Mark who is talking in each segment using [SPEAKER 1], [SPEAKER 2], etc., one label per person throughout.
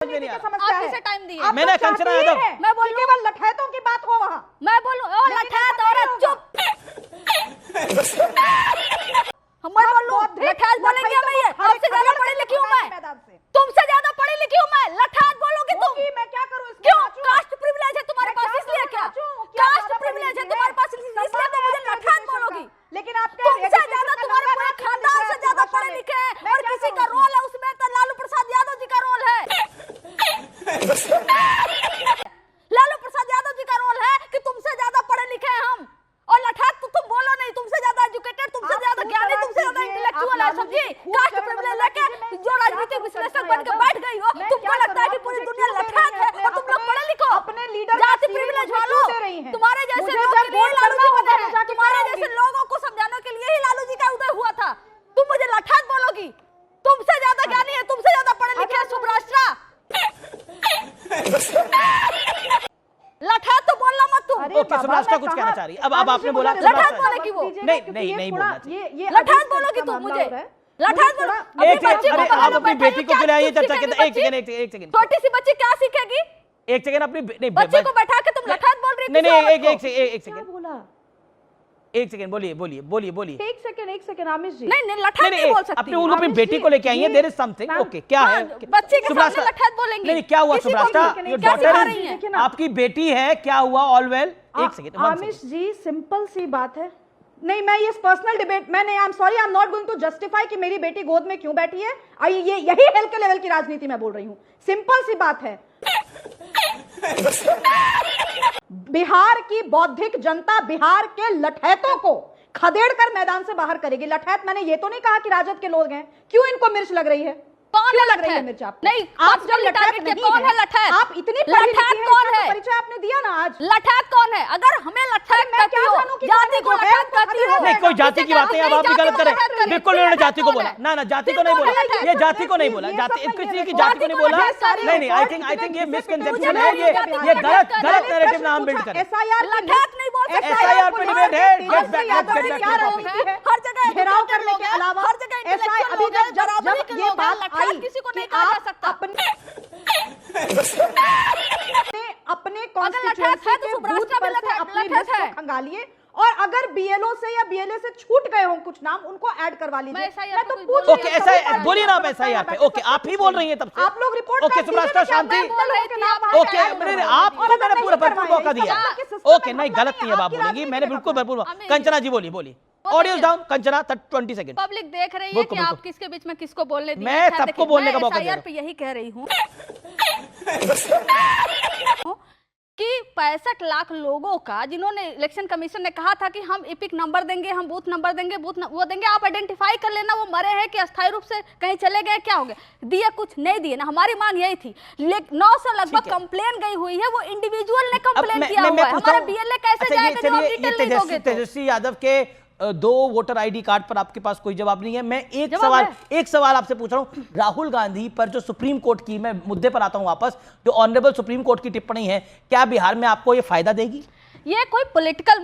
[SPEAKER 1] समस्या है।
[SPEAKER 2] टाइम दिया
[SPEAKER 1] मैंने कंचना यादव,
[SPEAKER 2] मैं बोलूं
[SPEAKER 1] केवल लठैतों की बात हो वहाँ।
[SPEAKER 2] मैं बोलूं ओ लठैत औरत चुप। हम मैं बोलूं लठैत बोलेंगे हम ये। तुमसे ज्यादा पढ़ी लिखी हूं मैं, तुमसे ज्यादा पढ़ी लिखी हूं मैं। लठैत बोलोगे तुम?
[SPEAKER 1] मैं क्या करूं?
[SPEAKER 2] क्यों? कास्ट प्रिविलेज है तुम्हारे पास इसलिए क्या? कास्ट प्रिविलेज है तुम्हारे पास इसलिए तो मुझे लठैत बोलोगी।
[SPEAKER 1] लेकिन आप
[SPEAKER 2] तुमसे ज्यादा तुम्हारे पूरे खानदान से ज्यादा पढ़े लिखे हैं और किसी का रोल है उसमें तो लालू प्रसाद यादव जी का रोल है। लालू प्रसाद यादव जी का रोल है कि तुमसे ज्यादा पढ़े लिखे हैं हम। और लठैत तो तुम बोलो नहीं, तुमसे ज्यादा एजुकेटेड, तुमसे ज्यादा ज्ञानी, तुमसे ज्यादा इंटेलेक्चुअल है। समझी? कास्ट प्रिविलेज लेके जो राजनीतिक विश्लेषक बन के बैठ गई हो, तुमको लगता है कि पूरी दुनिया लठैत है और तुम लोग पढ़े लिखो।
[SPEAKER 1] अपने लीडर
[SPEAKER 2] जाति प्रिविलेज वालों, तुम्हारे जैसे लोग के लिए लालू जी बने हैं। तुम्हारे जैसे लोगों को समझाने के लिए ही लालू जी का उदय हुआ था। तुम मुझे लठैत बोलोगी? तुमसे ज्यादा ज्ञानी है, तुमसे ज्यादा पढ़े लिखे हैं सुभ्राष्ट्रा। लठैत तो बोलना मत तुम।
[SPEAKER 3] ओके, सुभ्राष्ट्रा कुछ कहना चाह रही है। अब आपने बोला
[SPEAKER 2] लठैत बोलेगी वो।
[SPEAKER 3] नहीं बोलना चाहिए।
[SPEAKER 2] लठैत बोलोगी तुम मुझे? लठैत बोलो।
[SPEAKER 3] एक सेकंड, आप अपनी बेटी को खिलाइए चर्चा के। एक सेकंड
[SPEAKER 2] छोटी सी बच्ची क्या सीखेगी?
[SPEAKER 3] एक सेकंड अपनी
[SPEAKER 2] बच्ची को बैठा के तुम लठैत बोल रही हो?
[SPEAKER 3] नहीं, एक सेकंड बोलिए।
[SPEAKER 1] एक सेकंड आमिश जी।
[SPEAKER 2] नहीं लठैत नहीं बोल सकती।
[SPEAKER 3] अपने उन अपनी बेटी को लेके आई है। There is something. ओके, क्या है?
[SPEAKER 2] बच्चे के सामने लठैत बोलेंगे?
[SPEAKER 3] नहीं, क्या हुआ सुभ्राष्ट्रा? योर डॉटर इज, आपकी बेटी है, क्या हुआ? All well? एक सेकंड
[SPEAKER 1] आमिश जी, सिंपल सी बात है। नहीं, मैं ये पर्सनल डिबेट मैंने, I am sorry, I am not going to justify कि मेरी बेटी गोद में क्यों बैठी है। ये यही हेल के लेवल की राजनीति मैं बोल रही हूँ। सिंपल सी बात है, बिहार की बौद्धिक जनता बिहार के लठैतों को खदेड़ कर मैदान से बाहर करेगी। लठैत मैंने ये तो नहीं कहा कि राजद के लोग हैं। क्यों इनको मिर्च लग रही है?
[SPEAKER 2] कौन है लग रही है
[SPEAKER 1] मिर्च आपको?
[SPEAKER 2] नहीं,
[SPEAKER 1] आप जब लठैत नहीं
[SPEAKER 2] कौन है लठैत?
[SPEAKER 1] आप इतनी
[SPEAKER 2] लठैत कौन है?
[SPEAKER 1] परिचय आपने दिया ना आज।
[SPEAKER 2] लठैत कौन है? अगर हमें लठैत कहती हो, जाति को लठैत कहती हो।
[SPEAKER 3] नहीं, कोई जाति की बात नहीं। अब आप भी गलत करें। बिल्कुल उन्होंने जाति को बोला। ना जाति को नहीं बोला, ये जाति को नहीं बोला। जाति किसी की जाति को नहीं बोला। नहीं, आई थिंक ये मिसकंसेप्शन है। ये गलत नैरेटिव नाम बिल्ड करें।
[SPEAKER 2] लठैत नहीं बोल सकते।
[SPEAKER 3] एसआईआर पे डिबेट है। गेट बैक
[SPEAKER 2] हर जगह
[SPEAKER 1] घेराव करने के अलावा
[SPEAKER 2] हर जगह इंटेलेक्चुअल लोग हैं, बराबरी के लोग हैं। लठैत किसी को नहीं कहा जा सकता।
[SPEAKER 1] अपने कॉन्स्टिट्यूएंसी के बूथ पर से अपनी लिस्ट को खंगालिए और अगर बीएलओ से या बीएलए से छूट गए हों कुछ नाम, उनको ऐड करवा लीजिए। मैं तो पूछ
[SPEAKER 3] ओके, ऐसा बोलिए ना आप एसआईआर पे। ओके, आप ही बोल रही हैं तब से।
[SPEAKER 1] आप लोग रिपोर्ट
[SPEAKER 3] ओके सुभ्राष्ट्रा, शांति। ओके, आपको मैंने पूरा भरपूर मौका दिया। ओके, नहीं गलत नहीं है, आप बोलेंगी। मैंने बिल्कुल भरपूर। कंचना जी बोलिए। Audio down. Kanchana 20 second.
[SPEAKER 2] Public देख रही है कि आप किसके बीच में किसको बोलने दिए।
[SPEAKER 3] मैं सबको बोलने का मौका दे रहा हूं।
[SPEAKER 2] पे यही कह रही हूं कि 65 लाख लोगों का, जिन्होंने इलेक्शन कमीशन ने कहा था कि हम इपिक नंबर देंगे, हम बूथ नंबर देंगे, वो देंगे, आप आइडेंटिफाई कर लेना वो मरे हैं कि अस्थायी रूप से कहीं चले गए, क्या हो गया, दिए कुछ नहीं दिए ना। हमारी मांग यही थी। 900 लगभग कंप्लेन गई हुई है, वो इंडिविजुअल ने कंप्लेन किया हुआ है। हमारा बीएलए कैसे जाएगा जब आप डिटेल नहीं दोगे तो?
[SPEAKER 3] तेजस्वी यादव के 2 वोटर आईडी कार्ड पर आपके पास कोई जवाब नहीं है। मैं एक सवाल आपसे पूछ रहा हूं। राहुल गांधी पर जो सुप्रीम कोर्ट की, मैं मुद्दे पर आता हूं वापस, जो ऑनरेबल सुप्रीम कोर्ट की टिप्पणी है, क्या बिहार में आपको ये फायदा देगी?
[SPEAKER 2] ये कोई पॉलिटिकल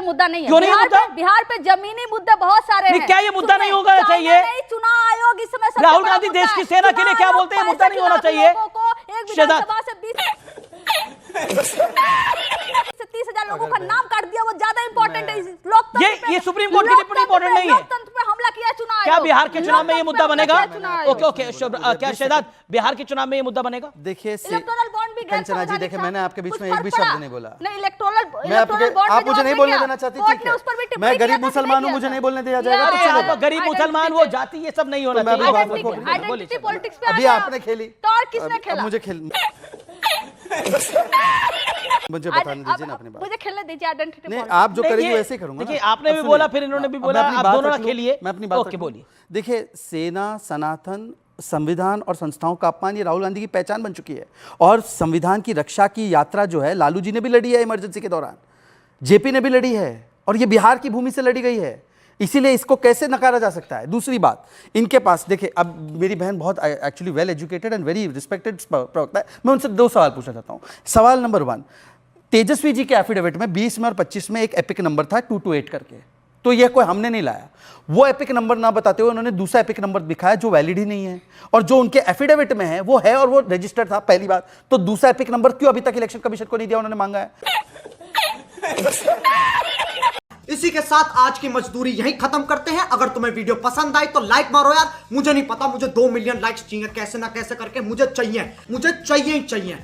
[SPEAKER 2] मुद्दा नहीं है।
[SPEAKER 3] क्यों नहीं होता?
[SPEAKER 2] बिहार पे जमीनी मुद्दे बहुत सारे हैं।
[SPEAKER 3] क्या ये मुद्दा नहीं होगा चाहिए?
[SPEAKER 2] चुनाव आयोग इस समय
[SPEAKER 3] राहुल गांधी देश की सेना के लिए क्या बोलते हैं? मुद्दा नहीं होना चाहिए।
[SPEAKER 2] एक विधानसभा से 20 से 30,000 लोगों का नाम काट दिया, वो ज्यादा इंपॉर्टेंट है। लोकतंत्र
[SPEAKER 3] ये सुप्रीम कोर्ट की टिप्पणी इंपॉर्टेंट नहीं है।
[SPEAKER 2] लोकतंत्र पे हमला किया चुनाव। क्या
[SPEAKER 3] बिहार के चुनाव में ये मुद्दा बनेगा? ओके, क्या शहजाद, बिहार के चुनाव में ये मुद्दा बनेगा?
[SPEAKER 4] देखिए
[SPEAKER 2] इलेक्टोरल बॉन्ड भी
[SPEAKER 4] कंचना जी, देखिए मैंने आपके बीच में एक भी शब्द नहीं बोला।
[SPEAKER 2] नहीं, इलेक्टोरल
[SPEAKER 4] आप मुझे नहीं बोलने देना चाहती थी। मैं गरीब मुसलमान हूं, मुझे नहीं बोलने दिया जाएगा।
[SPEAKER 3] गरीब मुसलमान, वो जाति, ये सब नहीं होना चाहिए।
[SPEAKER 2] आइडेंटिटी पॉलिटिक्स पे
[SPEAKER 4] अभी आपने खेली
[SPEAKER 2] तो और किसने खेला?
[SPEAKER 4] मुझे बताने दीजिए ना अपनी बात।
[SPEAKER 2] मुझे खेलने दीजिए। आइडेंटिटी
[SPEAKER 4] नहीं, आप जो करेंगे वैसे ही करूंगा।
[SPEAKER 3] देखिए, आपने भी बोला, फिर इन्होंने भी बोला, आप दोनों ना खेलिए।
[SPEAKER 4] मैं अपनी बात
[SPEAKER 3] ओके, बोलिए।
[SPEAKER 4] देखिए, सेना, सनातन, संविधान और संस्थाओं का अपमान, ये राहुल गांधी की पहचान बन चुकी है। और संविधान की रक्षा की यात्रा जो है, लालू जी ने भी लड़ी है इमरजेंसी के दौरान, जेपी ने भी लड़ी है, और ये बिहार की भूमि से लड़ी गई है। इसीलिए इसको कैसे नकारा जा सकता है? दूसरी बात, इनके पास देखिए, अब मेरी बहन बहुत actually well educated and very respected प्रवक्ता है। मैं उनसे 2 सवाल पूछना चाहता हूँ। सवाल नंबर 1, तेजस्वी जी के एफिडेविट में 20 में और 25 में एक एपिक नंबर था 228 करके। तो यह कोई हमने नहीं लाया। वो एपिक नंबर ना बताते हुए उन्होंने दूसरा एपिक नंबर दिखाया जो वैलिड ही नहीं है, और जो उनके एफिडेविट में है वो है और वो रजिस्टर्ड था। पहली बात तो दूसरा एपिक नंबर क्यों अभी तक इलेक्शन कमीशन को नहीं दिया, उन्होंने मांगा है।
[SPEAKER 5] इसी के साथ आज की मजदूरी यहीं खत्म करते हैं। अगर तुम्हें वीडियो पसंद आई तो लाइक मारो यार। मुझे नहीं पता, मुझे 2 मिलियन लाइक्स चाहिए, कैसे ना कैसे करके मुझे चाहिए ही चाहिए।